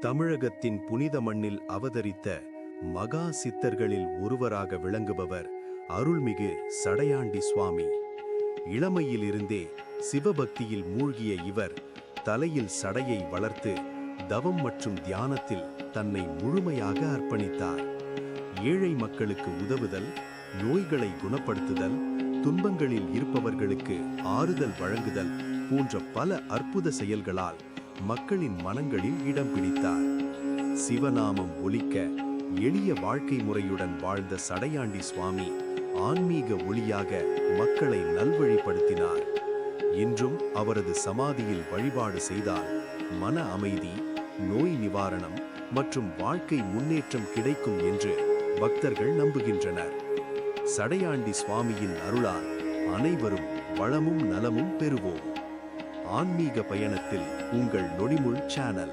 தமிழகத்தின் புனித மண்ணில் அவதரித்த மகா சித்தர்களில் ஒருவராக விளங்குபவர் அருள்மிகு சடையாண்டி சுவாமி. இளமையிலிருந்தே சிவபக்தியில் மூழ்கிய இவர் தலையில் சடையை வளர்த்து தவம் மற்றும் தியானத்தில் தன்னை முழுமையாக அர்ப்பணித்தார். ஏழை மக்களுக்கு உதவுதல், நோய்களை குணப்படுத்துதல், துன்பங்களில் இருப்பவர்களுக்கு ஆறுதல் வழங்குதல் போன்ற பல அற்புத செயல்களால் மக்களின் மனங்களில் இடம் பிடித்தார். சிவநாமம் ஒலிக்க எளிய வாழ்க்கை முறையுடன் வாழ்ந்த சடையாண்டி சுவாமி ஆன்மீக ஒளியாக மக்களை நல்வழிப்படுத்தினார். இன்றும் அவரது சமாதியில் வழிபாடு செய்தால் மன அமைதி, நோய் நிவாரணம் மற்றும் வாழ்க்கை முன்னேற்றம் கிடைக்கும் என்று பக்தர்கள் நம்புகின்றனர். சடையாண்டி சுவாமியின் அருளால் அனைவரும் வளமும் நலமும் பெறுவோம். ஆன்மீக பயணத்தில் உங்கள் நொடிமுள் சேனல்.